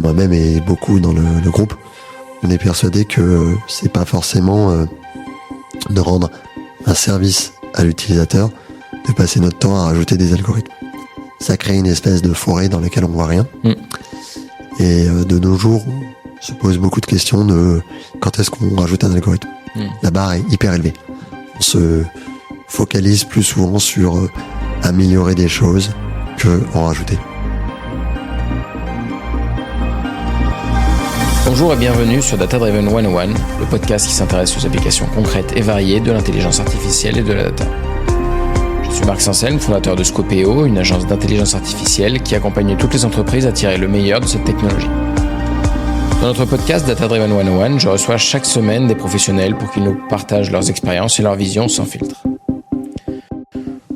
moi-même et beaucoup dans le groupe, on est persuadé que c'est pas forcément de rendre un service à l'utilisateur, de passer notre temps à rajouter des algorithmes. Ça crée une espèce de forêt dans laquelle on voit rien. Et de nos jours, on se pose beaucoup de questions de quand est-ce qu'on rajoute un algorithme. La barre est hyper élevée. On se focalise plus souvent sur améliorer des choses que en rajouter. Bonjour et bienvenue sur Data Driven 101, le podcast qui s'intéresse aux applications concrètes et variées de l'intelligence artificielle et de la data. Je suis Marc Sansel, fondateur de Scopeo, une agence d'intelligence artificielle qui accompagne toutes les entreprises à tirer le meilleur de cette technologie. Dans notre podcast Data Driven 101, je reçois chaque semaine des professionnels pour qu'ils nous partagent leurs expériences et leurs visions sans filtre.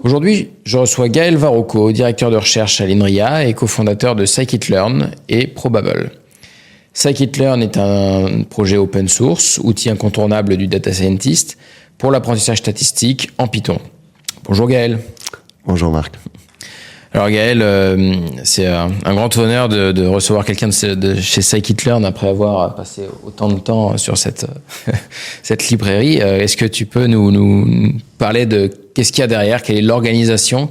Aujourd'hui, je reçois Gaël Varocco, directeur de recherche à l'INRIA et cofondateur de Scikit-learn et Probable. Scikit-learn est un projet open source, outil incontournable du data scientist pour l'apprentissage statistique en Python. Bonjour Gaël. Bonjour Marc. Alors Gaël, c'est un grand honneur de recevoir quelqu'un de chez Scikit-learn après avoir passé autant de temps sur cette librairie. Est-ce que tu peux nous parler de qu'est-ce qu'il y a derrière, quelle est l'organisation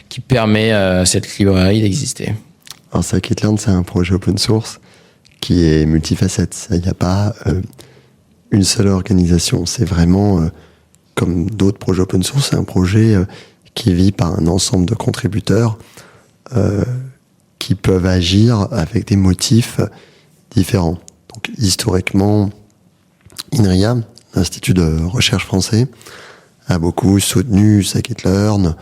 qui permet à cette librairie d'exister? Alors Scikit-learn, c'est un projet open source qui est multifacette. Il n'y a pas une seule organisation. C'est vraiment, comme d'autres projets open source, c'est un projet qui vit par un ensemble de contributeurs qui peuvent agir avec des motifs différents. Donc, historiquement, INRIA, l'Institut de recherche français, a beaucoup soutenu Scikit-learn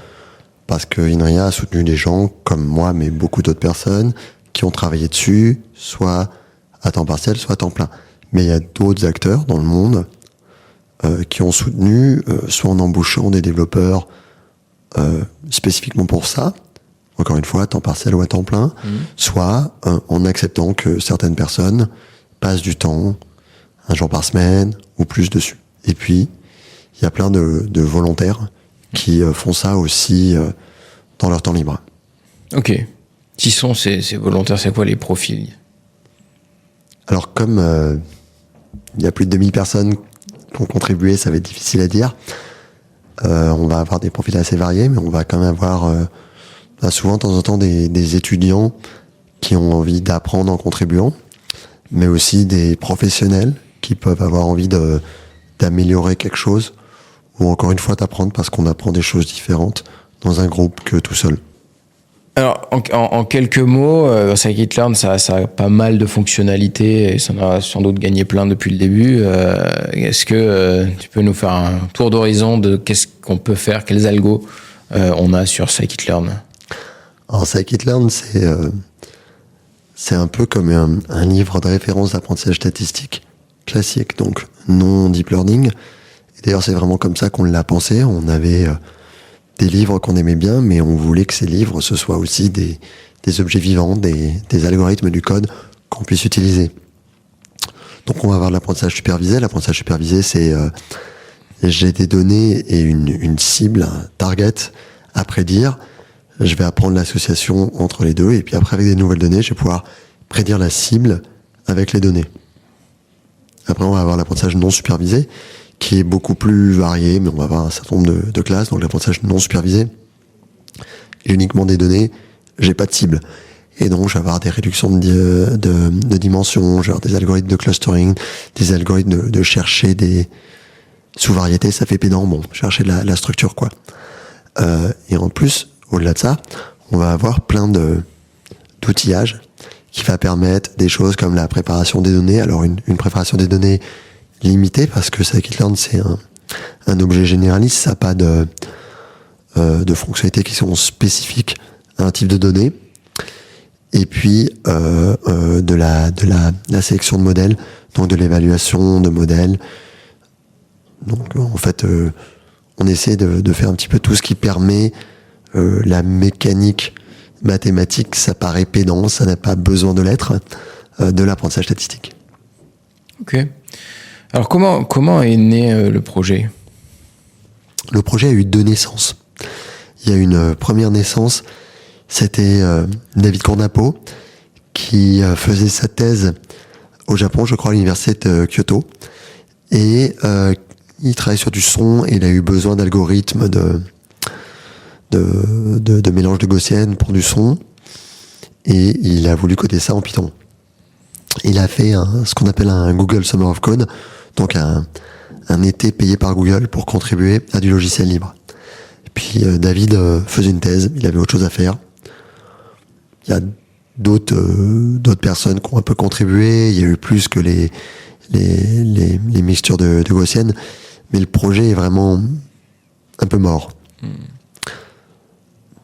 parce que INRIA a soutenu des gens comme moi, mais beaucoup d'autres personnes qui ont travaillé dessus, soit à temps partiel, soit à temps plein. Mais il y a d'autres acteurs dans le monde qui ont soutenu, soit en embauchant des développeurs spécifiquement pour ça, encore une fois, à temps partiel ou à temps plein, soit en acceptant que certaines personnes passent du temps, un jour par semaine, ou plus dessus. Et puis, il y a plein de volontaires qui font ça aussi dans leur temps libre. Ok. Qui sont ces volontaires? C'est quoi les profils? Alors, comme il y a plus de 2000 personnes qui ont contribué, ça va être difficile à dire. On va avoir des profils assez variés, mais on va quand même avoir souvent, de temps en temps, des étudiants qui ont envie d'apprendre en contribuant, mais aussi des professionnels qui peuvent avoir envie d'améliorer quelque chose, ou encore une fois d'apprendre parce qu'on apprend des choses différentes dans un groupe que tout seul. Alors, en quelques mots, Scikit-learn, ça a pas mal de fonctionnalités et ça en a sans doute gagné plein depuis le début. Est-ce que tu peux nous faire un tour d'horizon de qu'est-ce qu'on peut faire, quels algos on a sur Scikit-learn? Alors, Scikit-learn, c'est un peu comme un livre de référence d'apprentissage statistique classique, donc non deep learning. Et d'ailleurs, c'est vraiment comme ça qu'on l'a pensé. On avait des livres qu'on aimait bien, mais on voulait que ces livres, ce soient aussi des objets vivants, des algorithmes du code qu'on puisse utiliser. Donc on va avoir l'apprentissage supervisé. L'apprentissage supervisé, c'est j'ai des données et une cible, un target à prédire. Je vais apprendre l'association entre les deux, et puis après, avec des nouvelles données, je vais pouvoir prédire la cible avec les données. Après, on va avoir l'apprentissage non supervisé, qui est beaucoup plus varié, mais on va avoir un certain nombre de classes. Donc l'apprentissage non supervisé, uniquement des données, j'ai pas de cible. Et donc je vais avoir des réductions de dimensions, je vais avoir des algorithmes de clustering, des algorithmes de chercher des sous-variétés, ça fait pédant, bon, chercher la structure, quoi. Et en plus, au-delà de ça, on va avoir plein d'outillages qui va permettre des choses comme la préparation des données. Alors une préparation des données limité parce que Scikit-learn, c'est un objet généraliste, ça n'a pas de fonctionnalités qui sont spécifiques à un type de données. Et puis de la sélection de modèles, donc de l'évaluation de modèles. Donc en fait, on essaie de faire un petit peu tout ce qui permet la mécanique mathématique. Ça paraît pédant, ça n'a pas besoin de l'être, de l'apprentissage statistique. Ok. Alors comment est né le projet? Le projet a eu deux naissances. Il y a une première naissance, c'était David Cournapo, qui faisait sa thèse au Japon, je crois, à l'université de Kyoto. Et il travaille sur du son et il a eu besoin d'algorithmes de mélange de gaussienne pour du son. Et il a voulu coder ça en Python. Il a fait ce qu'on appelle un Google Summer of Code, donc un été payé par Google pour contribuer à du logiciel libre. Et puis David faisait une thèse, il avait autre chose à faire. Il y a d'autres personnes qui ont un peu contribué, il y a eu plus que les mixtures de gaussienne, mais le projet est vraiment un peu mort.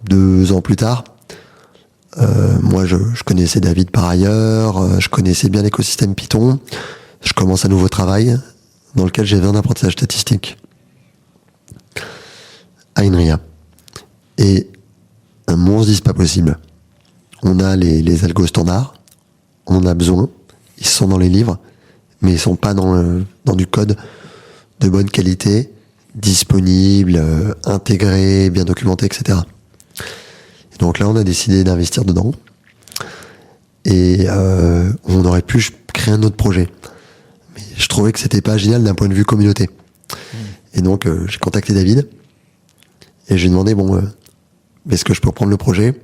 2 ans plus tard, moi je connaissais David par ailleurs, je connaissais bien l'écosystème Python, je commence un nouveau travail dans lequel j'ai un apprentissage statistique à INRIA. Et on se dit c'est pas possible. On a les algos standards, on en a besoin, ils sont dans les livres, mais ils sont pas dans du code de bonne qualité, disponible, intégré, bien documenté, etc. Et donc là, on a décidé d'investir dedans. Et on aurait pu créer un autre projet. Mais je trouvais que c'était pas génial d'un point de vue communauté. Et donc, j'ai contacté David. Et j'ai demandé, est-ce que je peux reprendre le projet ?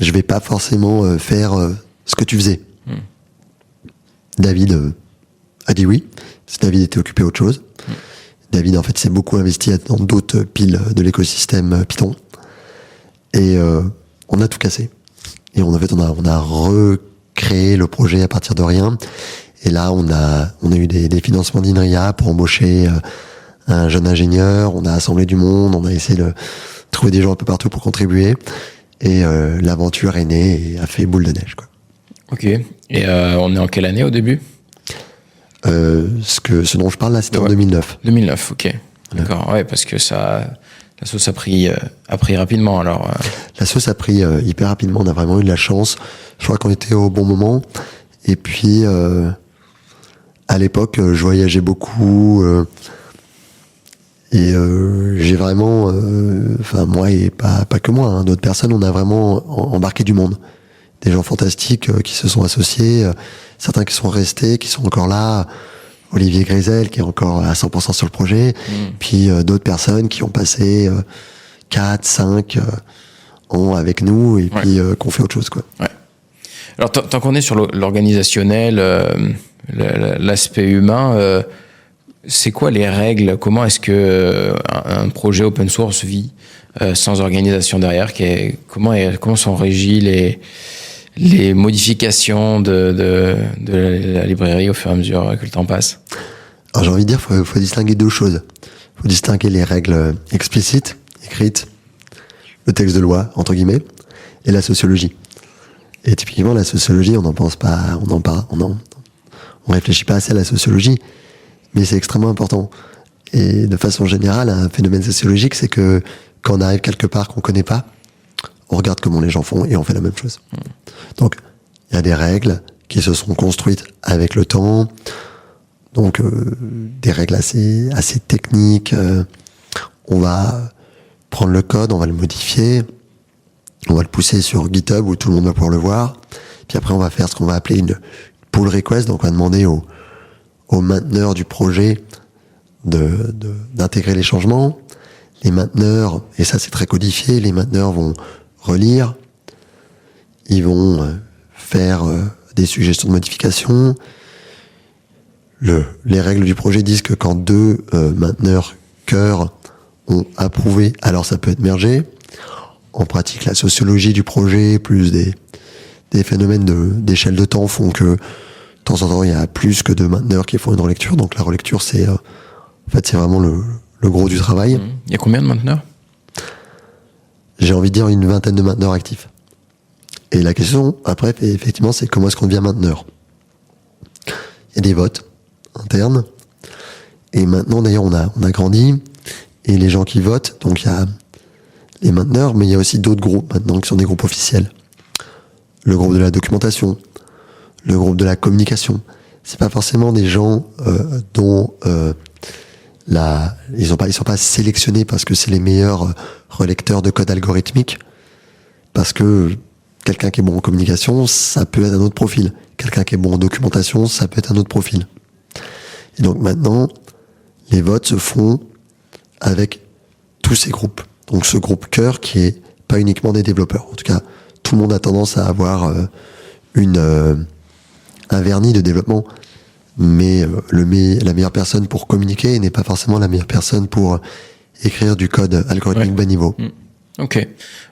Je vais pas forcément faire ce que tu faisais. David a dit oui. Parce que David était occupé à autre chose. David, en fait, s'est beaucoup investi dans d'autres piles de l'écosystème Python. Et on a tout cassé. Et on a recréé le projet à partir de rien. Et là, on a eu des financements d'INRIA pour embaucher un jeune ingénieur. On a assemblé du monde. On a essayé de trouver des gens un peu partout pour contribuer. Et l'aventure est née et a fait boule de neige, quoi. Ok. Et on est en quelle année au début ? Ce dont je parle là, c'était en 2009. 2009, ok. D'accord. Ouais, parce que la sauce a pris rapidement, alors. La sauce a pris hyper rapidement. On a vraiment eu de la chance. Je crois qu'on était au bon moment. Et puis, à l'époque, je voyageais beaucoup. Et j'ai vraiment, moi et pas que moi, hein, d'autres personnes, on a vraiment embarqué du monde. Des gens fantastiques qui se sont associés, certains qui sont restés, qui sont encore là. Olivier Grisel qui est encore à 100% sur le projet, puis d'autres personnes qui ont passé 4, 5 ans avec nous et puis qu'on fait autre chose, quoi. Ouais. Alors tant qu'on est sur l'organisationnel, l'aspect humain, c'est quoi les règles ? Comment est-ce que un projet open source vit sans organisation derrière ? Comment sont régies les modifications de la librairie au fur et à mesure que le temps passe ? Alors j'ai envie de dire, faut distinguer 2 choses. Il faut distinguer les règles explicites, écrites, le texte de loi, entre guillemets, et la sociologie. Et typiquement, la sociologie, on n'en pense pas, on réfléchit pas assez à la sociologie, mais c'est extrêmement important. Et de façon générale, un phénomène sociologique, c'est que quand on arrive quelque part qu'on connaît pas, on regarde comment les gens font et on fait la même chose. Donc, il y a des règles qui se sont construites avec le temps. Donc, des règles assez techniques. On va prendre le code, on va le modifier. On va le pousser sur GitHub où tout le monde va pouvoir le voir. Puis après, on va faire ce qu'on va appeler une pull request. Donc, on va demander au mainteneur du projet d'intégrer les changements. Les mainteneurs, et ça c'est très codifié, les mainteneurs vont relire, ils vont faire des suggestions de modification. Les règles du projet disent que quand 2 mainteneurs cœur ont approuvé, alors ça peut être mergé. En pratique, la sociologie du projet, plus des phénomènes d'échelle de temps font que de temps en temps, il y a plus que 2 mainteneurs qui font une relecture. Donc la relecture, c'est vraiment le gros du travail. Il y a combien de mainteneurs ? J'ai envie de dire une 20aine de mainteneurs actifs. Et la question, après, effectivement, c'est comment est-ce qu'on devient mainteneur ? Il y a des votes internes. Et maintenant, d'ailleurs, on a grandi. Et les gens qui votent, donc il y a les mainteneurs, mais il y a aussi d'autres groupes maintenant qui sont des groupes officiels. Le groupe de la documentation, le groupe de la communication. C'est pas forcément des gens dont ils sont pas sélectionnés parce que c'est les meilleurs relecteurs de code algorithmique, parce que quelqu'un qui est bon en communication, ça peut être un autre profil. Quelqu'un qui est bon en documentation, ça peut être un autre profil. Et donc maintenant, les votes se font avec tous ces groupes. Donc ce groupe cœur qui est pas uniquement des développeurs. En tout cas, tout le monde a tendance à avoir un vernis de développement, mais la meilleure personne pour communiquer n'est pas forcément la meilleure personne pour écrire du code algorithmique bas niveau. Ok,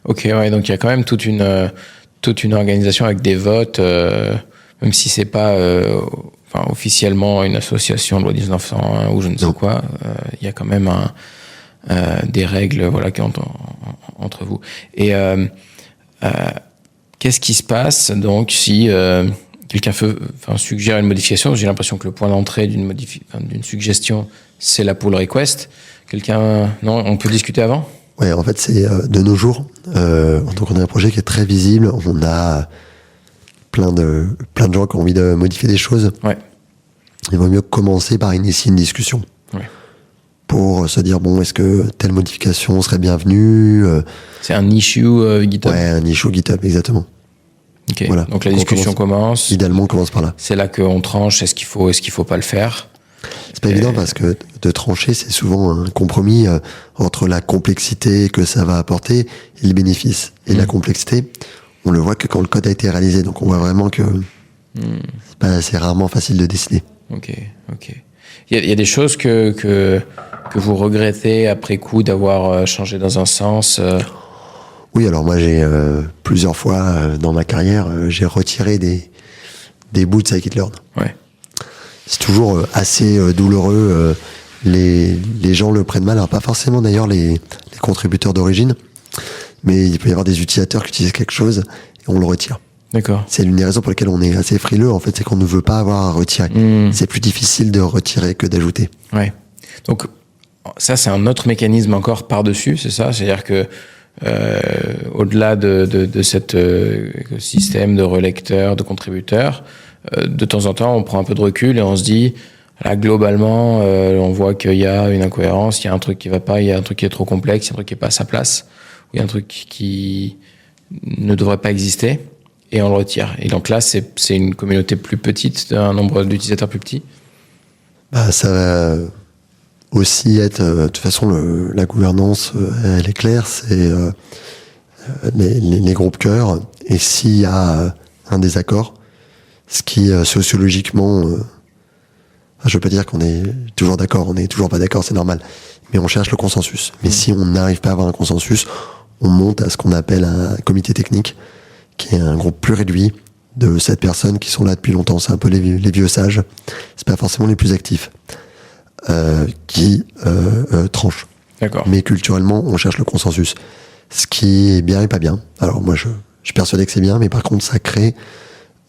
ouais, donc il y a quand même toute une organisation avec des votes, même si c'est pas officiellement une association de loi 1901 ou je ne sais quoi, il y a quand même des règles voilà, entre vous. Et qu'est-ce qui se passe donc si quelqu'un suggère une modification? J'ai l'impression que le point d'entrée d'une suggestion, c'est la pull request. Non, on peut discuter avant? Ouais, en fait, c'est de nos jours. Donc, on a un projet qui est très visible. On a plein de gens qui ont envie de modifier des choses. Ouais. Il vaut mieux commencer par initier une discussion. Ouais. Pour se dire, bon, est-ce que telle modification serait bienvenue? C'est un issue GitHub? Ouais, un issue GitHub, exactement. Ok, voilà. Donc la discussion commence. Idéalement, on commence par là. C'est là qu'on tranche, est-ce qu'il faut pas le faire? C'est pas évident parce que de trancher, c'est souvent un compromis entre la complexité que ça va apporter et le bénéfice. Et la complexité, on le voit que quand le code a été réalisé. Donc on voit vraiment que c'est rarement facile de décider. Ok. Il y a des choses que vous regrettez après coup d'avoir changé dans un sens Oui, alors moi j'ai plusieurs fois dans ma carrière, j'ai retiré des bouts de scikit-learn. Ouais. C'est toujours assez douloureux. Les gens le prennent mal. Alors pas forcément d'ailleurs les contributeurs d'origine, mais il peut y avoir des utilisateurs qui utilisent quelque chose et on le retire. D'accord. C'est l'une des raisons pour lesquelles on est assez frileux. En fait, c'est qu'on ne veut pas avoir à retirer. C'est plus difficile de retirer que d'ajouter. Ouais. Donc ça, c'est un autre mécanisme encore par-dessus, c'est ça? C'est-à-dire que au-delà de cet écosystème de relecteurs, de contributeurs, de temps en temps, on prend un peu de recul et on se dit, là, globalement, on voit qu'il y a une incohérence, il y a un truc qui va pas, il y a un truc qui est trop complexe, il y a un truc qui est pas à sa place, ou il y a un truc qui ne devrait pas exister, et on le retire. Et donc là, c'est une communauté plus petite, un nombre d'utilisateurs plus petit? Ça va aussi être, de toute façon, la gouvernance, elle est claire, c'est les groupes cœurs, et s'il y a un désaccord, ce qui sociologiquement, je veux pas dire qu'on est toujours d'accord, on est toujours pas d'accord, c'est normal, mais on cherche le consensus. Mais si on n'arrive pas à avoir un consensus, on monte à ce qu'on appelle un comité technique, qui est un groupe plus réduit de 7 personnes qui sont là depuis longtemps. C'est un peu les vieux sages, c'est pas forcément les plus actifs, qui tranchent. D'accord. Mais culturellement, on cherche le consensus, ce qui est bien et pas bien. Alors moi, je suis persuadé que c'est bien, mais par contre, ça crée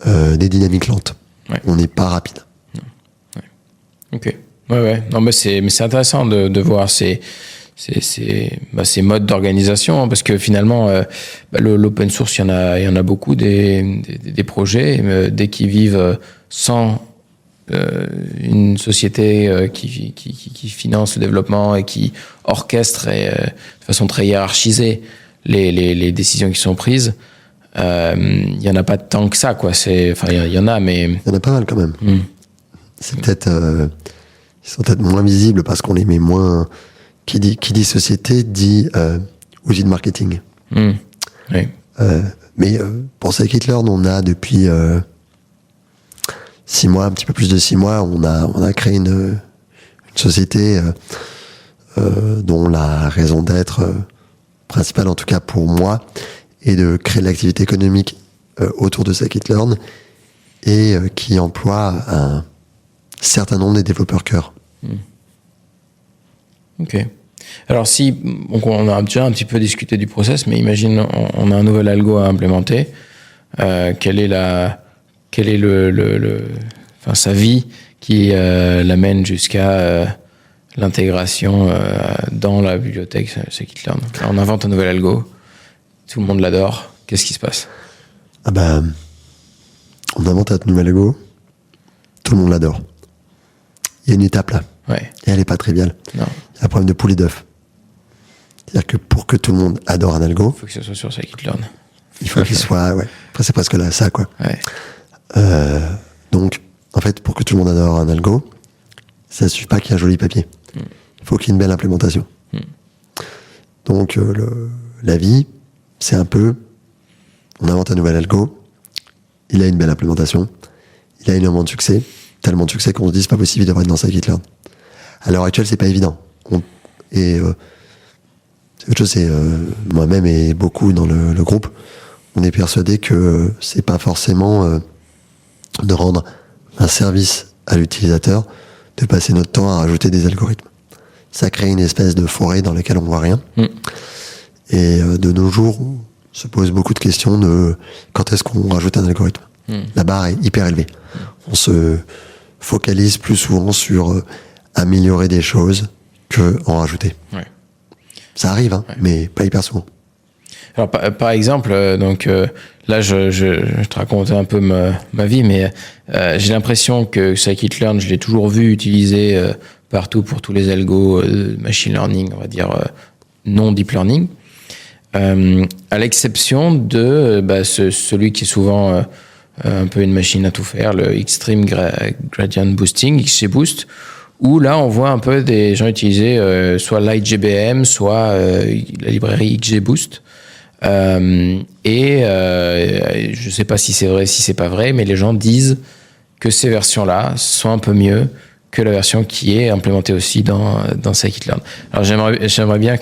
des dynamiques lentes. Ouais. On n'est pas rapide. Ouais. Ok. Ouais. Non, mais c'est intéressant de voir ces modes d'organisation, hein, parce que finalement, l'open source, il y en a beaucoup des projets, dès qu'ils vivent sans une société qui finance le développement et qui orchestre de façon très hiérarchisée les décisions qui sont prises. Il y en a pas tant que ça, quoi. Il y en a, mais il y en a pas mal quand même. C'est peut-être ils sont peut-être moins visibles parce qu'on les met moins. Qui dit société dit outil de marketing. Oui. Mais pour scikit-learn, on a depuis 6 mois, un petit peu plus de 6 mois, on a créé une société dont la raison d'être principale, en tout cas pour moi, est de créer de l'activité économique autour de scikit-learn et qui emploie un certain nombre de développeurs cœur. Ok. Alors on a déjà un petit peu discuté du process, mais imagine on a un nouvel algo à implémenter. Quelle est sa vie qui l'amène jusqu'à l'intégration dans la bibliothèque scikit-learn. On invente un nouvel algo, tout le monde l'adore. Qu'est-ce qui se passe? On invente un nouvel algo, tout le monde l'adore. Il y a une étape là. Ouais. Et elle n'est pas triviale. Non. Il y a un problème de poule et d'œuf. C'est-à-dire que pour que tout le monde adore un algo, il faut que ce soit sur scikit-learn. Il faut qu'il soit, ouais. Après, c'est presque là, ça, quoi. Ouais. Donc, en fait, pour que tout le monde adore un algo, ça ne suffit pas qu'il y ait un joli papier. Il faut qu'il y ait une belle implémentation. Donc, la vie, c'est un peu, on invente un nouvel algo, il a une belle implémentation, il a énormément de succès, tellement de succès qu'on se dit, c'est pas possible, il devrait être dans scikit-learn. À l'heure actuelle, c'est pas évident. C'est autre chose, c'est moi-même et beaucoup dans le groupe, on est persuadé que c'est pas forcément de rendre un service à l'utilisateur, de passer notre temps à rajouter des algorithmes. Ça crée une espèce de forêt dans laquelle on voit rien. Et de nos jours, on se pose beaucoup de questions de quand est-ce qu'on rajoute un algorithme. La barre est hyper élevée. On se focalise plus souvent sur améliorer des choses que en rajouter. Ouais. Ça arrive, hein, mais pas hyper souvent. Alors, par exemple, là, je te raconte un peu ma vie, mais j'ai l'impression que scikit-learn, je l'ai toujours vu utilisé partout pour tous les algos machine learning, on va dire non deep learning, à l'exception de celui qui est souvent un peu une machine à tout faire, le Extreme Gradient Boosting, XGBoost, où là, on voit un peu des gens utiliser soit LightGBM, soit la librairie XGBoost. Je sais pas si c'est vrai, si c'est pas vrai, mais les gens disent que ces versions-là sont un peu mieux que la version qui est implémentée aussi dans scikit-learn. Alors j'aimerais bien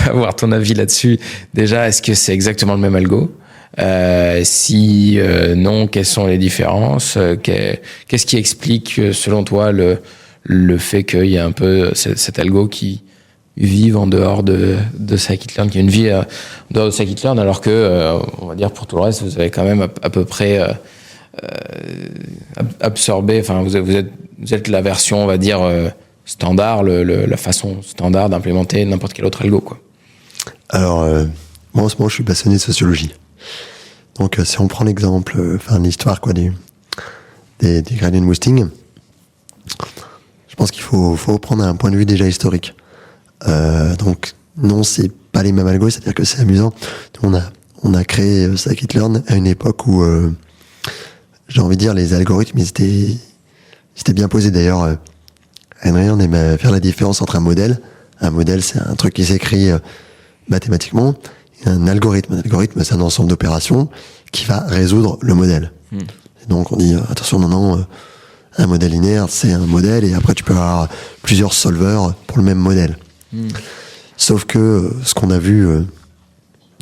avoir ton avis là-dessus. Déjà, est-ce que c'est exactement le même algo? Si non, quelles sont les différences? Qu'est-ce qui explique, selon toi, le fait qu'il y a un peu cet algo qui vive en dehors de scikit-learn, qui a une vie en dehors de scikit-learn, alors que, on va dire, pour tout le reste, vous avez quand même à peu près absorbé, enfin, vous êtes la version, on va dire, standard, la façon standard d'implémenter n'importe quel autre algo, quoi. Alors, moi, en ce moment, je suis passionné de sociologie. Donc, si on prend l'exemple, l'histoire, quoi, des gradient boosting, je pense qu'il faut prendre un point de vue déjà historique. Donc non, c'est pas les mêmes algos, c'est-à-dire que c'est amusant. On a créé scikit-learn à une époque où j'ai envie de dire les algorithmes ils étaient bien posés. D'ailleurs, Henry, on aime faire la différence entre un modèle. Un modèle, c'est un truc qui s'écrit mathématiquement. Et un algorithme, c'est un ensemble d'opérations qui va résoudre le modèle. Et donc on dit attention, non, un modèle linéaire, c'est un modèle, et après tu peux avoir plusieurs solvers pour le même modèle. Sauf que ce qu'on a vu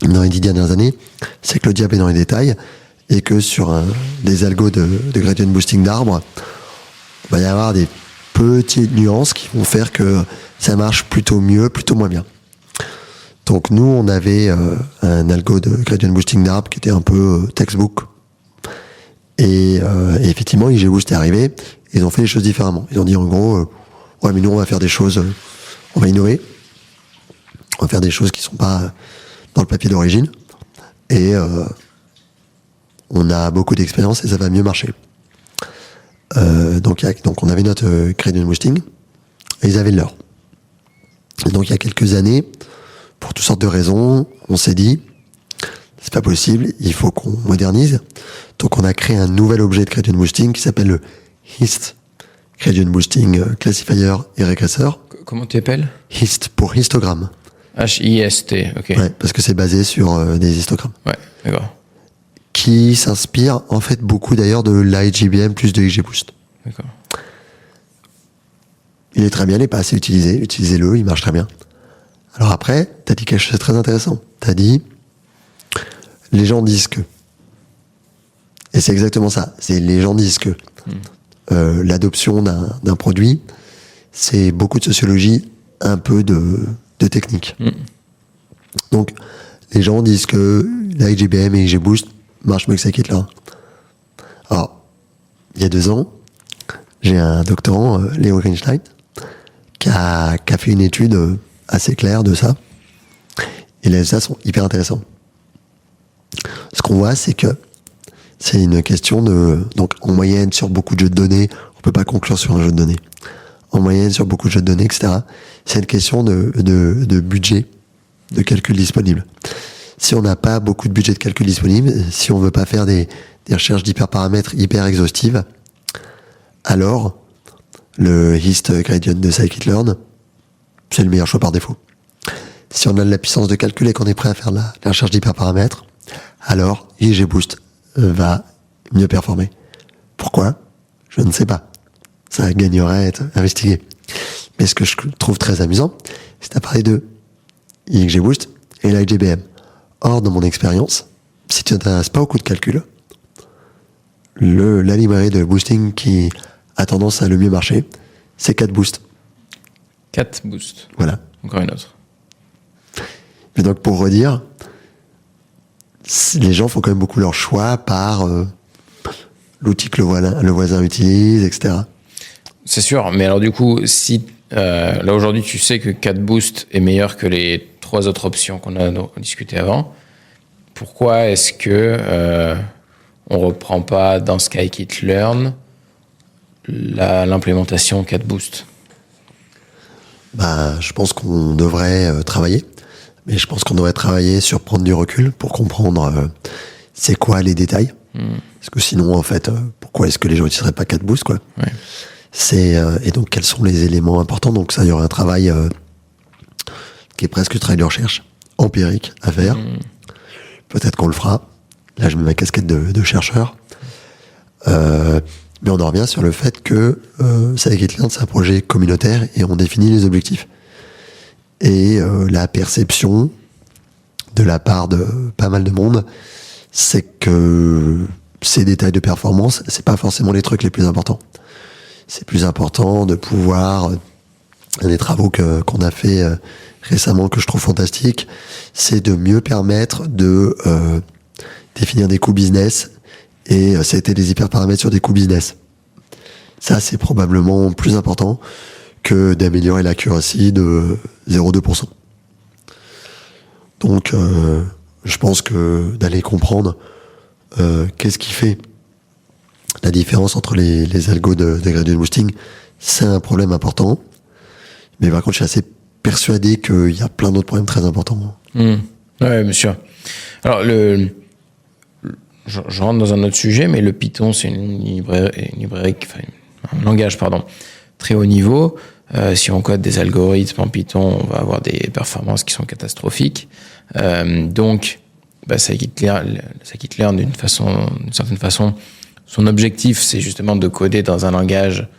dans les 10 dernières années, c'est que le diable est dans les détails, et que sur des algos de gradient boosting d'arbres, il va y avoir des petites nuances qui vont faire que ça marche plutôt mieux, plutôt moins bien. Donc nous, on avait un algo de gradient boosting d'arbres qui était un peu textbook. Et effectivement, XGBoost est arrivé, ils ont fait les choses différemment. Ils ont dit en gros, ouais, mais nous on va faire des choses, on va innover, on va faire des choses qui sont pas dans le papier d'origine, et on a beaucoup d'expérience et ça va mieux marcher. Donc on avait notre gradient boosting, et ils avaient le leur. Et donc il y a quelques années, pour toutes sortes de raisons, on s'est dit, c'est pas possible, il faut qu'on modernise. Donc on a créé un nouvel objet de gradient boosting qui s'appelle le HIST, Gradient Boosting Classifier et Régresseur. Comment tu appelles? HIST pour histogramme. H-I-S-T, ok. Ouais, parce que c'est basé sur des histogrammes. Ouais, d'accord. Qui s'inspire en fait beaucoup d'ailleurs de l'IGBM plus de XGBoost. D'accord. Il est très bien, il n'est pas assez utilisé. Utilisez-le, il marche très bien. Alors après, t'as dit quelque chose de très intéressant. T'as dit, les gens disent que. Et c'est exactement ça. C'est les gens disent que l'adoption d'un produit, c'est beaucoup de sociologie, un peu de technique. Donc, les gens disent que l'IGBM et XGBoost marchent mieux que scikit-learn. Alors, il y a 2 ans, j'ai un doctorant, Léo Greenstein, qui a fait une étude assez claire de ça. Et les résultats sont hyper intéressants. Ce qu'on voit, c'est que c'est une question de... Donc, en moyenne, sur beaucoup de jeux de données, on peut pas conclure sur un jeu de données. En moyenne, sur beaucoup de jeux de données, etc., c'est une question de budget, de calcul disponible. Si on n'a pas beaucoup de budget de calcul disponible, si on veut pas faire des recherches d'hyperparamètres hyper exhaustives, alors le Hist Gradient de Scikit-learn, c'est le meilleur choix par défaut. Si on a de la puissance de calcul et qu'on est prêt à faire la recherche d'hyperparamètres, alors XGBoost va mieux performer. Pourquoi ? Je ne sais pas. Ça gagnerait à être investigué. Mais ce que je trouve très amusant, c'est à parler de XGBoost et l'IGBM. Or, dans mon expérience, si tu n'intéresses pas au coût de calcul, la librairie de boosting qui a tendance à le mieux marcher, c'est CatBoost. CatBoost. Voilà. Encore une autre. Mais donc, pour redire, les gens font quand même beaucoup leur choix par l'outil que le voisin utilise, etc. C'est sûr, mais alors du coup, si là aujourd'hui tu sais que CatBoost est meilleur que les 3 autres options qu'on a discutées avant, pourquoi est-ce que on reprend pas dans Scikit-learn l'implémentation CatBoost ? Je pense qu'on devrait travailler, mais je pense qu'on devrait travailler sur prendre du recul pour comprendre c'est quoi les détails. Parce que sinon, en fait, pourquoi est-ce que les gens n'utiliseraient pas CatBoost, quoi ? Ouais. Et donc, quels sont les éléments importants ? Donc, ça, il y aura un travail qui est presque un travail de recherche empirique à faire. Peut-être qu'on le fera. Là, je mets ma casquette de chercheur. Mais on en revient sur le fait que Scikit-learn, c'est un projet communautaire et on définit les objectifs. Et la perception de la part de pas mal de monde, c'est que ces détails de performance, c'est pas forcément les trucs les plus importants. C'est plus important de pouvoir, un des travaux qu'on a fait récemment que je trouve fantastique, c'est de mieux permettre de définir des coûts business et c'était des hyperparamètres sur des coûts business. Ça, c'est probablement plus important que d'améliorer l'accuracy de 0,2%. Donc, je pense que d'aller comprendre qu'est-ce qui fait la différence entre les algos de gradient boosting, c'est un problème important. Mais par contre, je suis assez persuadé qu'il y a plein d'autres problèmes très importants. Oui, bien sûr. Alors, je rentre dans un autre sujet, mais le Python, c'est une librairie, enfin, un langage, très haut niveau. Si on code des algorithmes en Python, on va avoir des performances qui sont catastrophiques. Donc, Scikit-learn, d'une certaine façon, son objectif, c'est justement de coder dans un langage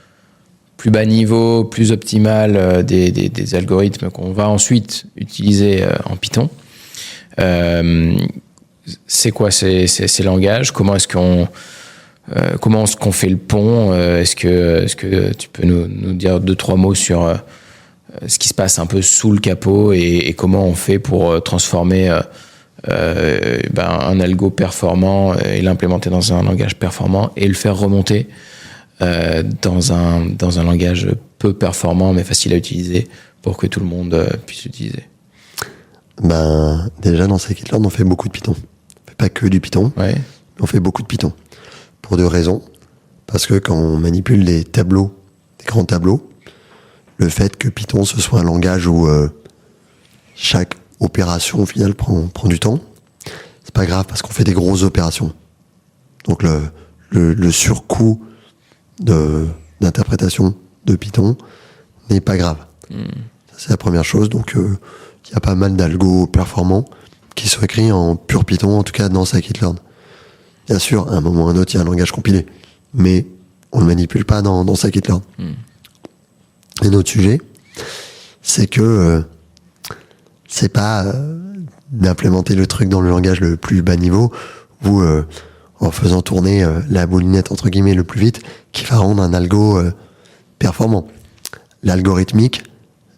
plus bas niveau, plus optimal des algorithmes qu'on va ensuite utiliser en Python. C'est quoi ces langages ? Comment est-ce qu'on fait le pont ? Est-ce que tu peux nous dire 2-3 mots sur ce qui se passe un peu sous le capot et comment on fait pour transformer un algo performant et l'implémenter dans un langage performant et le faire remonter dans un langage peu performant mais facile à utiliser pour que tout le monde puisse l'utiliser. Déjà dans Scikit-learn, on fait beaucoup de Python. On fait pas que du Python, ouais. Mais on fait beaucoup de Python. Pour 2 raisons. Parce que quand on manipule des tableaux, des grands tableaux, le fait que Python ce soit un langage où chaque opération au final prend du temps, c'est pas grave parce qu'on fait des grosses opérations. Donc le surcoût d'interprétation de Python n'est pas grave. Ça, c'est la première chose. Donc il y a pas mal d'algos performants qui sont écrits en pur Python, en tout cas dans Scikit-learn. Bien sûr, à un moment ou à un autre, il y a un langage compilé, mais on ne le manipule pas dans Scikit-learn. Un autre sujet, c'est que c'est pas d'implémenter le truc dans le langage le plus bas niveau ou en faisant tourner la moulinette entre guillemets le plus vite qui va rendre un algo performant. L'algorithmique,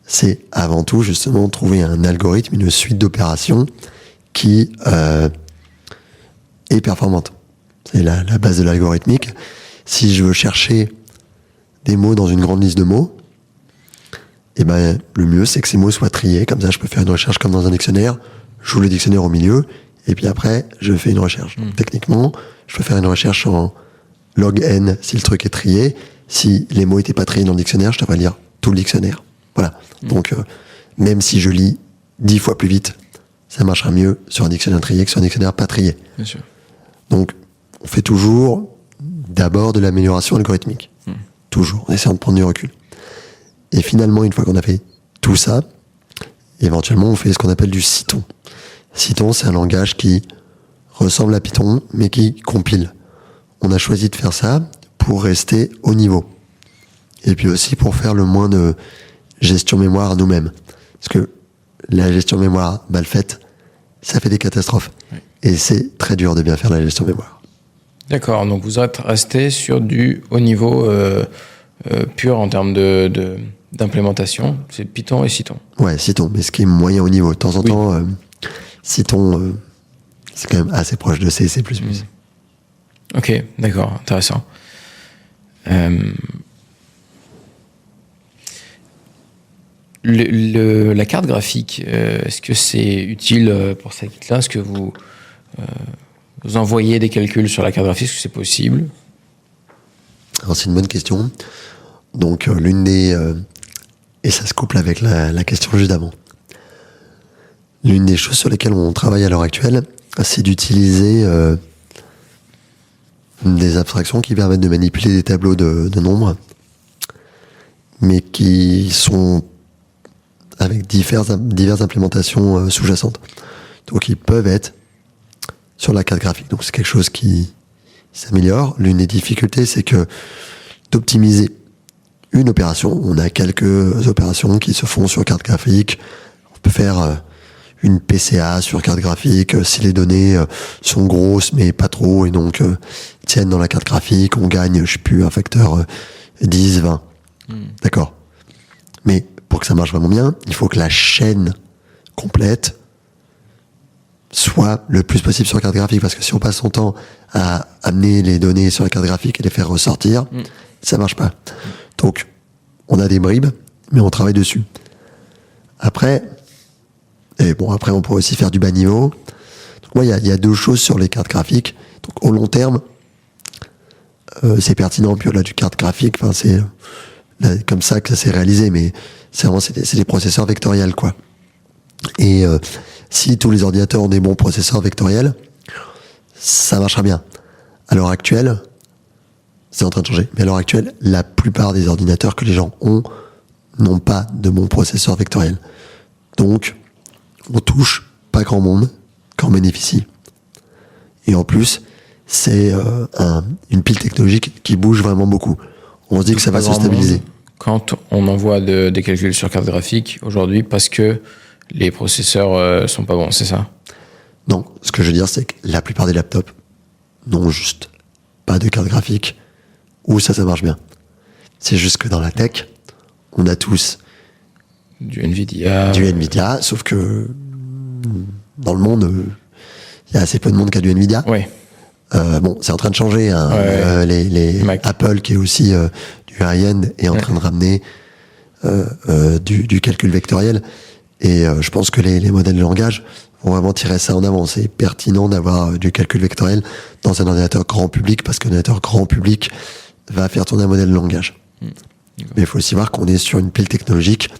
c'est avant tout justement trouver un algorithme, une suite d'opérations qui est performante. C'est la base de l'algorithmique. Si je veux chercher des mots dans une grande liste de mots, le mieux c'est que ces mots soient triés, comme ça je peux faire une recherche comme dans un dictionnaire, j'ouvre le dictionnaire au milieu, et puis après je fais une recherche. Donc, techniquement, je peux faire une recherche en log n si le truc est trié. Si les mots n'étaient pas triés dans le dictionnaire, je devrais lire tout le dictionnaire. Voilà. Donc même si je lis 10 fois plus vite ça marchera mieux sur un dictionnaire trié que sur un dictionnaire pas trié. Bien sûr. Donc, on fait toujours d'abord de l'amélioration algorithmique. Toujours, en essayant de prendre du recul. Et finalement, une fois qu'on a fait tout ça, éventuellement, on fait ce qu'on appelle du Cython. Cython, c'est un langage qui ressemble à Python, mais qui compile. On a choisi de faire ça pour rester au niveau. Et puis aussi pour faire le moins de gestion mémoire nous-mêmes. Parce que la gestion mémoire mal faite, ça fait des catastrophes. Oui. Et c'est très dur de bien faire la gestion mémoire. D'accord, donc vous êtes resté sur du haut niveau pur en termes d'implémentation. C'est Python et Cython. Ouais, Cython, mais ce qui est moyen au niveau. De temps en temps, Cython, c'est quand même assez proche de C++. Ok, d'accord, intéressant. La carte graphique, est-ce que c'est utile pour cette kit-là? Est-ce que vous envoyez des calculs sur la carte graphique? Est-ce que c'est possible? Alors c'est une bonne question. Donc l'une des... et ça se couple avec la question juste avant. L'une des choses sur lesquelles on travaille à l'heure actuelle, c'est d'utiliser des abstractions qui permettent de manipuler des tableaux de nombres, mais qui sont avec diverses implémentations sous-jacentes. Donc ils peuvent être sur la carte graphique. Donc c'est quelque chose qui s'améliore. L'une des difficultés, c'est que d'optimiser une opération, on a quelques opérations qui se font sur carte graphique. On peut faire une PCA sur carte graphique si les données sont grosses mais pas trop et donc tiennent dans la carte graphique. On gagne, je sais plus, un facteur 10, 20. D'accord. Mais pour que ça marche vraiment bien, il faut que la chaîne complète soit le plus possible sur carte graphique, parce que si on passe son temps à amener les données sur la carte graphique et les faire ressortir, ça marche pas. Donc, on a des bribes, mais on travaille dessus. Après, on pourrait aussi faire du bas niveau. Donc, moi, il y a deux choses sur les cartes graphiques. Donc, au long terme, c'est pertinent, puis au-delà du carte graphique, c'est comme ça que ça s'est réalisé, mais c'est des processeurs vectoriels, quoi. Et si tous les ordinateurs ont des bons processeurs vectoriels, ça marchera bien. À l'heure actuelle, c'est en train de changer, mais à l'heure actuelle, la plupart des ordinateurs que les gens ont n'ont pas de bons processeurs vectoriels. Donc, on touche pas grand monde qui en bénéficie. Et en plus, c'est une pile technologique qui bouge vraiment beaucoup. On se dit que ça va se stabiliser. Quand on envoie des calculs sur carte graphique aujourd'hui, parce que les processeurs sont pas bons, c'est ça? Non, ce que je veux dire, c'est que la plupart des laptops n'ont juste pas de carte graphique où ça marche bien. C'est juste que dans la tech, on a tous du Nvidia. Sauf que dans le monde, il y a assez peu de monde qui a du Nvidia. Oui. C'est en train de changer. Hein. Les Apple, qui est aussi du high-end, est en train de ramener du calcul vectoriel. Et je pense que les modèles de langage vont vraiment tirer ça en avant. C'est pertinent d'avoir du calcul vectoriel dans un ordinateur grand public, parce qu'un ordinateur grand public va faire tourner un modèle de langage. Mais il faut aussi voir qu'on est sur une pile technologique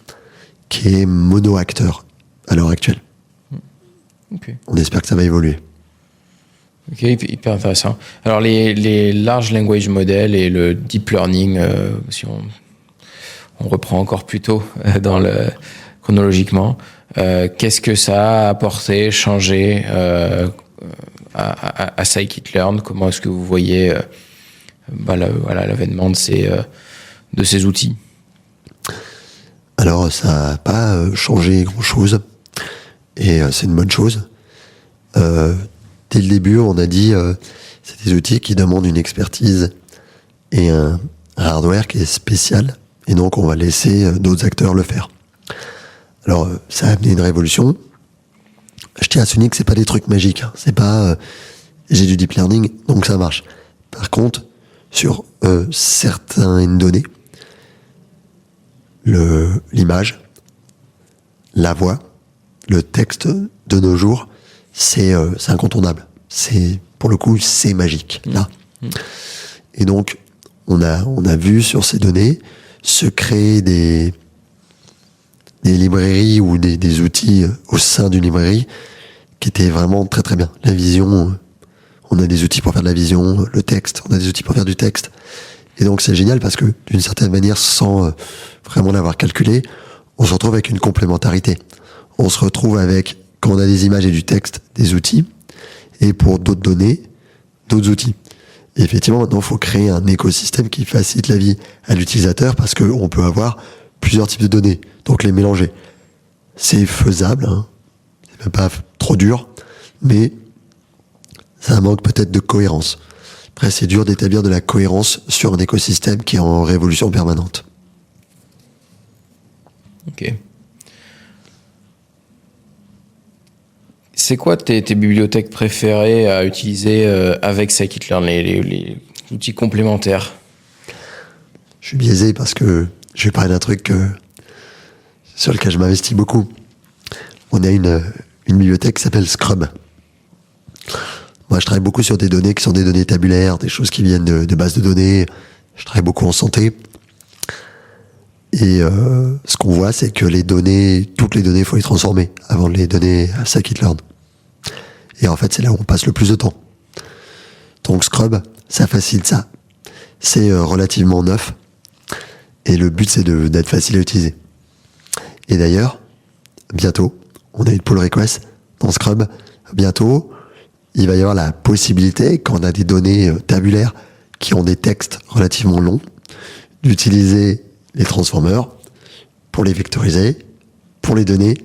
qui est mono-acteur à l'heure actuelle. Okay. On espère que ça va évoluer. Ok, hyper intéressant. Alors les large language models et le deep learning, si on reprend encore plus tôt chronologiquement, qu'est-ce que ça a apporté, changé à scikit-learn? Comment est-ce que vous voyez l'avènement de ces outils? Alors, ça n'a pas changé grand-chose, et c'est une bonne chose. Dès le début, on a dit c'est des outils qui demandent une expertise et un hardware qui est spécial, et donc on va laisser d'autres acteurs le faire. Alors, ça a amené une révolution. Je tiens à souligner que c'est pas des trucs magiques. Hein. C'est pas j'ai du deep learning, donc ça marche. Par contre, sur certaines données, l'image, la voix, le texte de nos jours, c'est incontournable. Pour le coup, c'est magique, là. Et donc, on a vu sur ces données se créer des librairies ou des outils au sein d'une librairie qui était vraiment très très bien. La vision, on a des outils pour faire de la vision, le texte, on a des outils pour faire du texte. Et donc c'est génial parce que d'une certaine manière, sans vraiment l'avoir calculé, on se retrouve avec une complémentarité. On se retrouve avec, quand on a des images et du texte, des outils, et pour d'autres données, d'autres outils. Et effectivement, maintenant, il faut créer un écosystème qui facilite la vie à l'utilisateur parce qu'on peut avoir plusieurs types de données, donc les mélanger. C'est faisable, hein. C'est même pas trop dur, mais ça manque peut-être de cohérence. Après, c'est dur d'établir de la cohérence sur un écosystème qui est en révolution permanente. Ok. C'est quoi tes bibliothèques préférées à utiliser avec scikit-learn, les outils complémentaires? Je suis biaisé parce que je vais parler d'un truc sur lequel je m'investis beaucoup. On a une bibliothèque qui s'appelle Scrub. Moi, je travaille beaucoup sur des données qui sont des données tabulaires, des choses qui viennent de bases de données. Je travaille beaucoup en santé. Et ce qu'on voit, c'est que toutes les données, il faut les transformer avant de les donner à scikit-learn. Et en fait, c'est là où on passe le plus de temps. Donc Scrub, ça facilite ça. C'est relativement neuf. Et le but, c'est d'être facile à utiliser. Et d'ailleurs, bientôt, on a une pull request dans Scrub. Bientôt, il va y avoir la possibilité, quand on a des données tabulaires qui ont des textes relativement longs, d'utiliser les transformers pour les vectoriser, pour les donner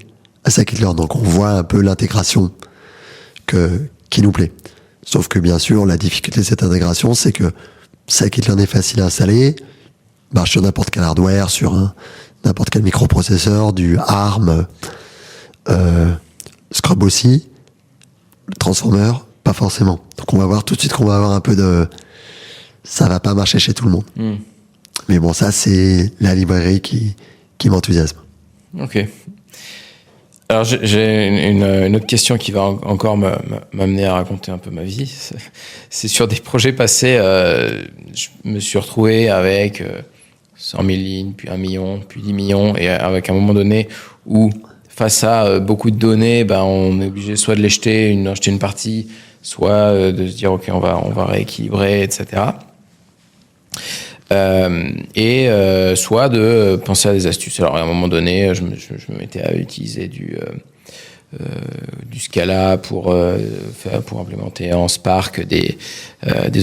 à scikit-learn. Donc on voit un peu l'intégration qui nous plaît. Sauf que bien sûr, la difficulté de cette intégration, c'est que scikit-learn est facile à installer, marche sur n'importe quel hardware, sur n'importe quel microprocesseur, du ARM, Scrub aussi, le transformer, pas forcément. Donc on va voir tout de suite qu'on va avoir un peu de... Ça va pas marcher chez tout le monde. Mais bon, ça, c'est la librairie qui m'enthousiasme. Ok. Alors, j'ai une autre question qui va encore m'amener à raconter un peu ma vie. C'est sur des projets passés, je me suis retrouvé avec 100 000 lignes, puis 1 million, puis 10 millions, et avec un moment donné où, face à beaucoup de données, on est obligé soit de les jeter, jeter une partie, soit de se dire, OK, on va rééquilibrer, etc. Soit de penser à des astuces. Alors à un moment donné, je me mettais à utiliser du Scala pour implémenter en Spark des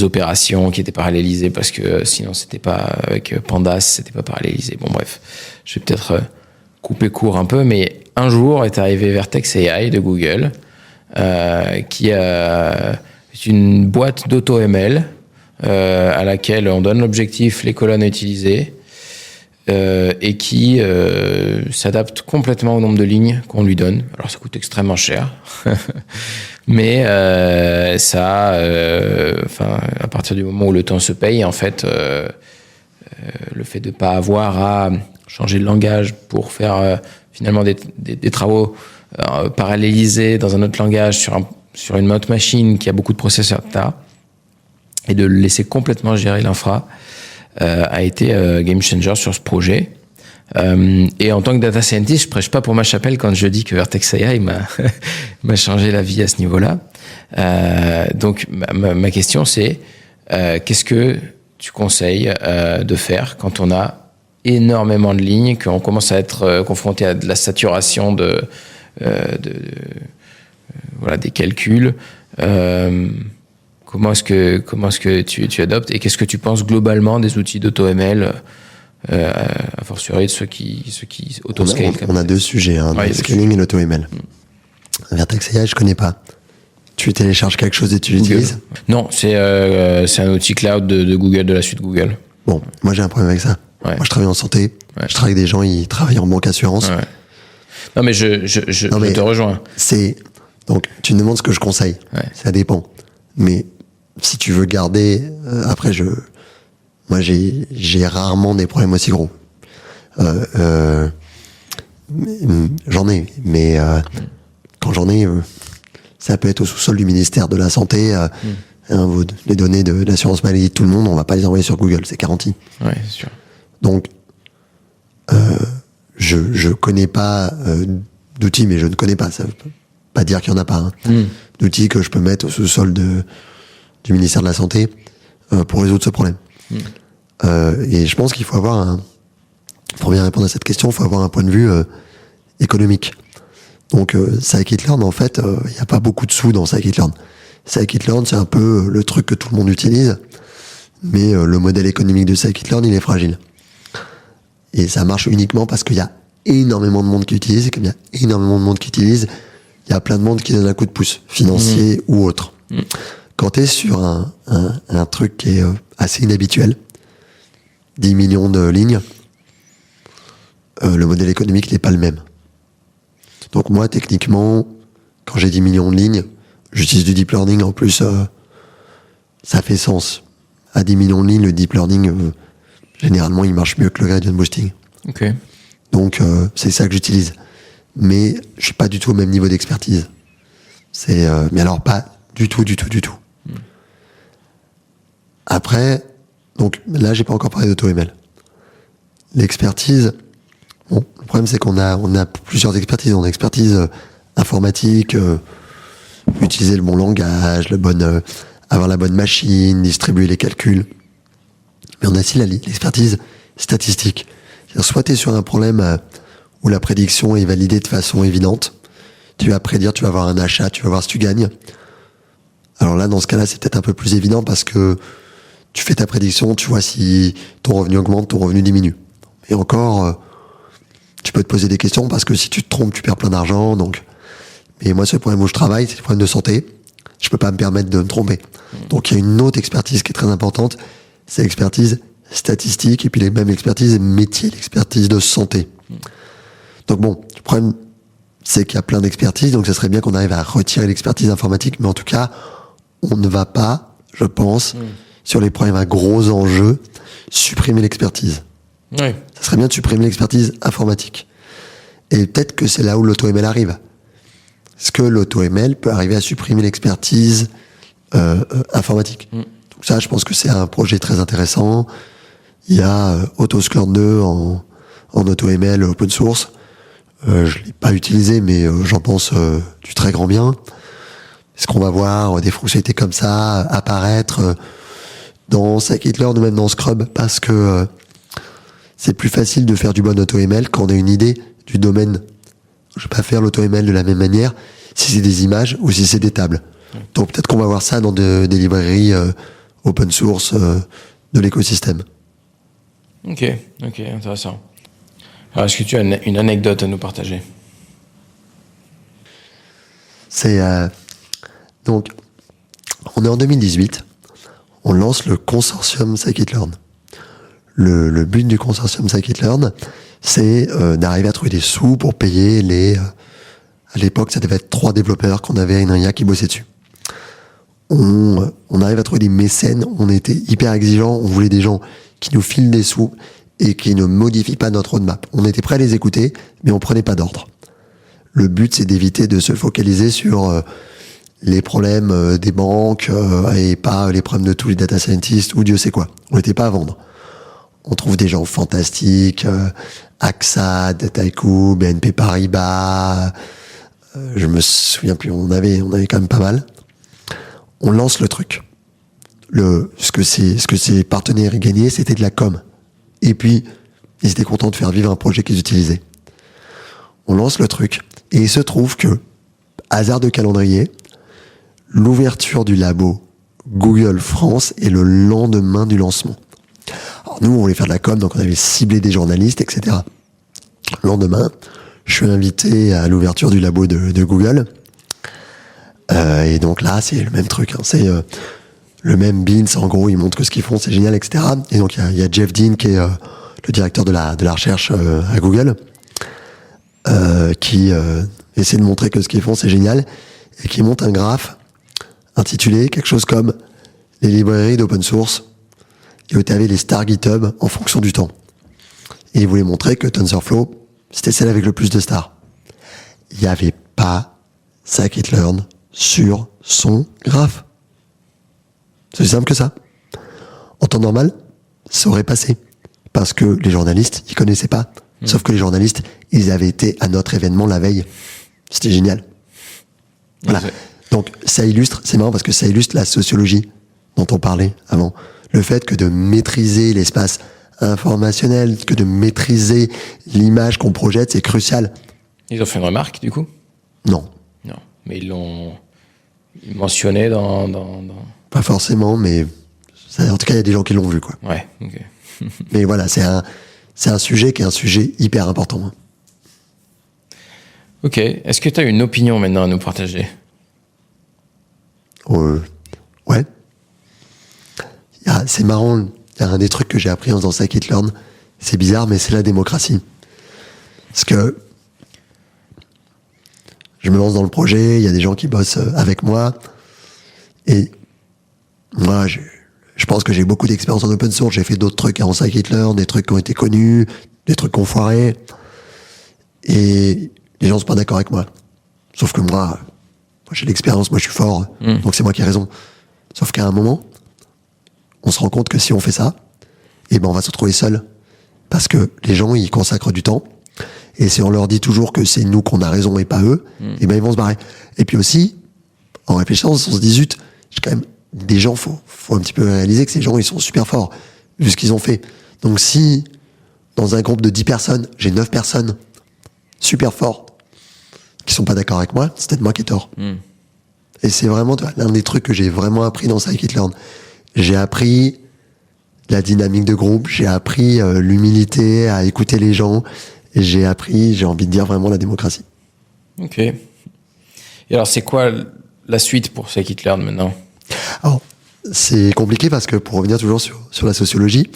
opérations qui étaient parallélisées parce que sinon c'était pas avec Pandas, c'était pas parallélisé. Bon bref, je vais peut-être couper court un peu, mais un jour est arrivé Vertex AI de Google, qui est une boîte d'auto-ML. À laquelle on donne l'objectif, les colonnes à utiliser, et qui s'adapte complètement au nombre de lignes qu'on lui donne. Alors ça coûte extrêmement cher, mais à partir du moment où le temps se paye, en fait, le fait de ne pas avoir à changer de langage pour faire finalement des travaux parallélisés dans un autre langage sur une autre machine qui a beaucoup de processeurs, etc., et de le laisser complètement gérer l'infra a été game changer sur ce projet. Et en tant que data scientist, je prêche pas pour ma chapelle quand je dis que Vertex AI m'a changé la vie à ce niveau-là. Donc ma question c'est qu'est-ce que tu conseilles de faire quand on a énormément de lignes, qu'on commence à être confronté à de la saturation des calculs. Comment est-ce que tu adoptes et qu'est-ce que tu penses globalement des outils d'auto-ML, a fortiori de ceux qui auto-scale? On a deux sujets, le scaling et l'auto-ML. Vertex AI, je connais pas. Tu télécharges quelque chose et tu l'utilises? Non, c'est un outil cloud de Google, de la suite Google. Bon, moi j'ai un problème avec ça. Ouais. Moi je travaille en santé, je travaille avec des gens, ils travaillent en banque assurance. Ouais. Non mais je te rejoins. Donc tu me demandes ce que je conseille. Ouais. Ça dépend. Mais si tu veux garder, après moi j'ai rarement des problèmes aussi gros. J'en ai, mais quand j'en ai, ça peut être au sous-sol du ministère de la Santé. Les données de l'assurance maladie de tout le monde, on va pas les envoyer sur Google, c'est garanti. Ouais, c'est sûr. Donc, je connais pas d'outils, mais je ne connais pas. Ça pas dire qu'il y en a pas, d'outils que je peux mettre au sous-sol du ministère de la Santé pour résoudre ce problème. Et je pense qu'il faut avoir pour bien répondre à cette question, il faut avoir un point de vue économique. Donc scikit-learn, en fait, il n'y a pas beaucoup de sous dans scikit-learn. Scikit-learn, c'est un peu le truc que tout le monde utilise, mais le modèle économique de scikit-learn, il est fragile. Et ça marche uniquement parce qu'il y a énormément de monde qui utilise, et comme il y a énormément de monde qui utilise, il y a plein de monde qui donne un coup de pouce, financier ou autre. Quand tu es sur un truc qui est assez inhabituel, 10 millions de lignes, le modèle économique n'est pas le même. Donc moi, techniquement, quand j'ai 10 millions de lignes, j'utilise du deep learning. En plus, ça fait sens. À 10 millions de lignes, le deep learning, généralement, il marche mieux que le gradient boosting. Ok. Donc, c'est ça que j'utilise. Mais je suis pas du tout au même niveau d'expertise. Mais alors, pas du tout. Après, donc là, j'ai pas encore parlé d'AutoML. L'expertise, bon, le problème, c'est qu'on a plusieurs expertises. On a expertise informatique, utiliser le bon langage, avoir la bonne machine, distribuer les calculs. Mais on a aussi l'expertise statistique. C'est-à-dire, soit tu es sur un problème où la prédiction est validée de façon évidente, tu vas prédire, tu vas avoir un achat, tu vas voir si tu gagnes. Alors là, dans ce cas-là, c'est peut-être un peu plus évident parce que tu fais ta prédiction, tu vois si ton revenu augmente, ton revenu diminue. Et encore, tu peux te poser des questions parce que si tu te trompes, tu perds plein d'argent. Donc, mais moi, ce problème où je travaille, c'est le problème de santé. Je peux pas me permettre de me tromper. Donc, il y a une autre expertise qui est très importante, c'est l'expertise statistique et puis les mêmes expertises métiers, l'expertise de santé. Donc bon, le problème, c'est qu'il y a plein d'expertises, donc ça serait bien qu'on arrive à retirer l'expertise informatique, mais en tout cas, on ne va pas, je pense, sur les problèmes à gros enjeux, supprimer l'expertise. Oui. Ça serait bien de supprimer l'expertise informatique. Et peut-être que c'est là où l'AutoML arrive. Est-ce que l'AutoML peut arriver à supprimer l'expertise informatique? Donc ça, je pense que c'est un projet très intéressant. Il y a Autosclore 2 en AutoML open source. Je ne l'ai pas utilisé, mais j'en pense du très grand bien. Est-ce qu'on va voir des fonctionnalités comme ça apparaître dans scikit-learn ou même dans Scrub? Parce que c'est plus facile de faire du bon AutoML quand on a une idée du domaine. Je ne vais pas faire l'AutoML de la même manière si c'est des images ou si c'est des tables. Donc peut-être qu'on va voir ça dans des librairies open source de l'écosystème. Ok, intéressant. Alors, est-ce que tu as une anecdote à nous partager? Donc, on est en 2018, on lance le consortium scikit-learn. Le but du consortium scikit-learn, c'est d'arriver à trouver des sous pour payer à l'époque, ça devait être 3 développeurs qu'on avait à Inria qui bossaient dessus. On arrive à trouver des mécènes, on était hyper exigeants, on voulait des gens qui nous filent des sous et qui ne modifient pas notre roadmap. On était prêt à les écouter, mais on prenait pas d'ordre. Le but, c'est d'éviter de se focaliser sur les problèmes des banques et pas les problèmes de tous les data scientists ou Dieu sait quoi. On n'était pas à vendre. On trouve des gens fantastiques, AXA, Dataiku, BNP Paribas, je me souviens plus, on avait quand même pas mal. On lance le truc. Ce que ces partenaires y gagnaient, c'était de la com. Et puis, ils étaient contents de faire vivre un projet qu'ils utilisaient. On lance le truc, et il se trouve que, hasard de calendrier, l'ouverture du labo Google France est le lendemain du lancement. Alors nous, on voulait faire de la com, donc on avait ciblé des journalistes, etc. Le lendemain, je suis invité à l'ouverture du labo de Google. Et donc là, c'est le même truc. C'est le même Beans, en gros, ils montrent que ce qu'ils font, c'est génial, etc. Et donc, il y a Jeff Dean, qui est le directeur de la recherche à Google, qui essaie de montrer que ce qu'ils font, c'est génial, et qui monte un graphe intitulé quelque chose comme les librairies d'open source, et où tu avais les stars GitHub en fonction du temps. Et il voulait montrer que TensorFlow, c'était celle avec le plus de stars. Il n'y avait pas scikit-learn sur son graphe. C'est aussi simple que ça. En temps normal, ça aurait passé. Parce que les journalistes, ils connaissaient pas. Sauf que les journalistes, ils avaient été à notre événement la veille. C'était génial. Voilà. Donc, ça illustre, c'est marrant parce que ça illustre la sociologie dont on parlait avant. Le fait que de maîtriser l'espace informationnel, que de maîtriser l'image qu'on projette, c'est crucial. Ils ont fait une remarque, du coup? Non. Non. Mais ils l'ont mentionné dans... Pas forcément, mais en tout cas, il y a des gens qui l'ont vu, quoi. Ouais, ok. Mais voilà, c'est un sujet qui est un sujet hyper important. Ok. Est-ce que tu as une opinion maintenant à nous partager? Ouais. C'est marrant, il y a un des trucs que j'ai appris en faisant Scikit-learn, c'est bizarre, mais c'est la démocratie. Parce que je me lance dans le projet, il y a des gens qui bossent avec moi, et moi, je pense que j'ai beaucoup d'expérience en open source, j'ai fait d'autres trucs en Scikit-learn, des trucs qui ont été connus, des trucs qui ont foiré, et les gens sont pas d'accord avec moi. Sauf que moi j'ai l'expérience, moi je suis fort, donc c'est moi qui ai raison. Sauf qu'à un moment, on se rend compte que si on fait ça, eh ben on va se retrouver seul. Parce que les gens, ils consacrent du temps, et si on leur dit toujours que c'est nous qu'on a raison et pas eux, eh ben ils vont se barrer. Et puis aussi, en réfléchissant, on se dit zut, j'ai quand même des gens, faut un petit peu réaliser que ces gens, ils sont super forts, vu ce qu'ils ont fait. Donc si, dans un groupe de 10 personnes, j'ai 9 personnes super fortes, qui sont pas d'accord avec moi, c'est peut-être moi qui ai tort. Et c'est vraiment l'un des trucs que j'ai vraiment appris dans Scikit-learn. J'ai appris la dynamique de groupe, j'ai appris l'humilité, à écouter les gens, et j'ai appris, j'ai envie de dire, vraiment la démocratie. Ok. Et alors, c'est quoi la suite pour Scikit-learn maintenant? Alors, c'est compliqué parce que, pour revenir toujours sur la sociologie,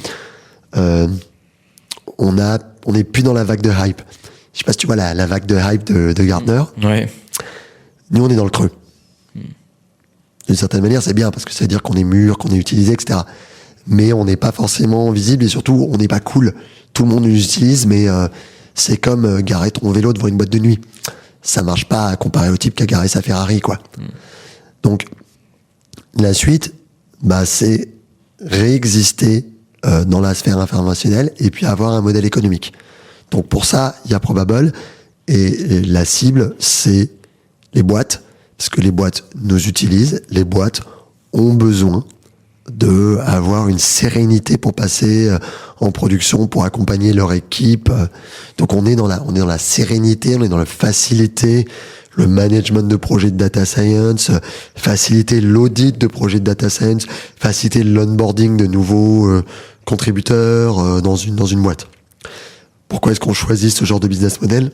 on n'est plus dans la vague de hype. Je sais pas si tu vois la vague de hype de Gartner. Ouais. Nous, on est dans le creux. D'une certaine manière, c'est bien parce que ça veut dire qu'on est mûr, qu'on est utilisé, etc. Mais on n'est pas forcément visible et surtout, on n'est pas cool. Tout le monde nous utilise, mais c'est comme garer ton vélo devant une boîte de nuit. Ça marche pas à comparer au type qui a garé sa Ferrari, quoi. Donc, la suite, c'est réexister dans la sphère informationnelle et puis avoir un modèle économique. Donc pour ça, il y a Probable et la cible, c'est les boîtes, parce que les boîtes nous utilisent, les boîtes ont besoin de avoir une sérénité pour passer en production, pour accompagner leur équipe. Donc on est dans la sérénité, on est dans la facilité, le management de projets de data science, faciliter l'audit de projets de data science, faciliter l'onboarding de nouveaux contributeurs dans une boîte. Pourquoi est-ce qu'on choisit ce genre de business model?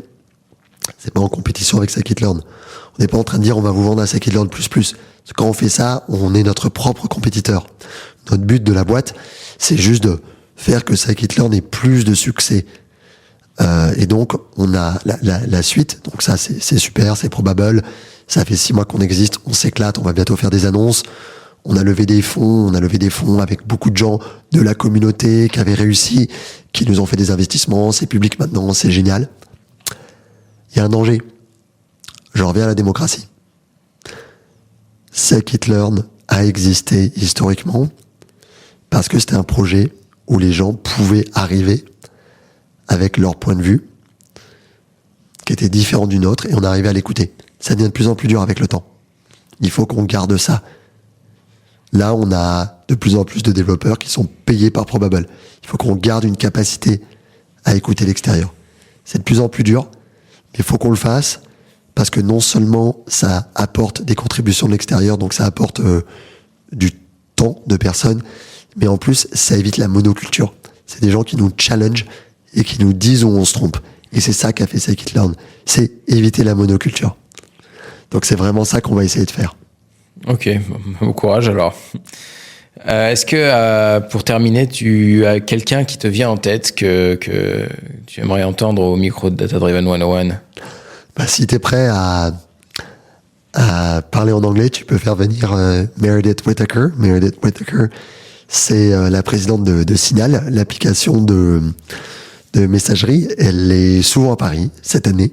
C'est pas en compétition avec Scikit-learn. On n'est pas en train de dire on va vous vendre un Scikit-learn plus. Parce que quand on fait ça, on est notre propre compétiteur. Notre but de la boîte, c'est juste de faire que Scikit-learn ait plus de succès. Et donc, on a la suite. Donc ça, c'est super, c'est Probable. Ça fait 6 mois qu'on existe, on s'éclate, on va bientôt faire des annonces. On a levé des fonds avec beaucoup de gens de la communauté qui avaient réussi, qui nous ont fait des investissements, c'est public maintenant, c'est génial. Il y a un danger. Je reviens à la démocratie. Scikit-learn a existé historiquement parce que c'était un projet où les gens pouvaient arriver avec leur point de vue qui était différent du nôtre et on arrivait à l'écouter. Ça devient de plus en plus dur avec le temps. Il faut qu'on garde ça. Là, on a de plus en plus de développeurs qui sont payés par Probable. Il faut qu'on garde une capacité à écouter l'extérieur. C'est de plus en plus dur, mais il faut qu'on le fasse parce que non seulement ça apporte des contributions de l'extérieur, donc ça apporte du temps de personnes, mais en plus, ça évite la monoculture. C'est des gens qui nous challenge et qui nous disent où on se trompe. Et c'est ça qu'a fait Scikit-learn. C'est éviter la monoculture. Donc c'est vraiment ça qu'on va essayer de faire. Ok, bon courage alors. Est-ce que, pour terminer, tu as quelqu'un qui te vient en tête que tu aimerais entendre au micro de Data Driven 101? Si tu es prêt à parler en anglais, tu peux faire venir Meredith Whittaker. Meredith Whittaker, c'est la présidente de Signal, l'application de messagerie. Elle est souvent à Paris cette année.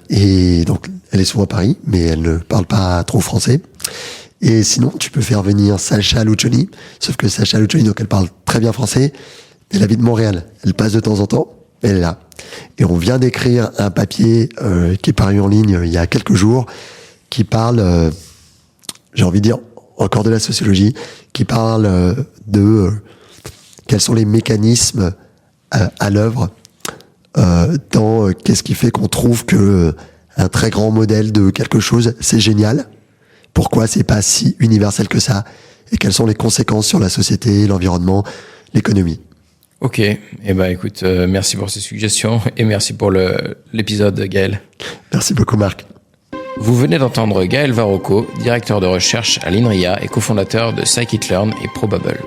Et donc, elle est souvent à Paris, mais elle ne parle pas trop français. Et sinon, tu peux faire venir Sacha Lucioni, sauf que Sacha Lucioni, donc elle parle très bien français, elle habite Montréal. Elle passe de temps en temps, elle est là. Et on vient d'écrire un papier qui est paru en ligne il y a quelques jours, qui parle, j'ai envie de dire, encore de la sociologie, qui parle de quels sont les mécanismes à l'œuvre dans qu'est-ce qui fait qu'on trouve que un très grand modèle de quelque chose, c'est génial. Pourquoi c'est pas si universel que ça? Et quelles sont les conséquences sur la société, l'environnement, l'économie? Ok, écoute, merci pour ces suggestions et merci pour l'épisode, Gaël. Merci beaucoup, Marc. Vous venez d'entendre Gaël Varocco, directeur de recherche à l'INRIA et cofondateur de Scikit-learn et Probable.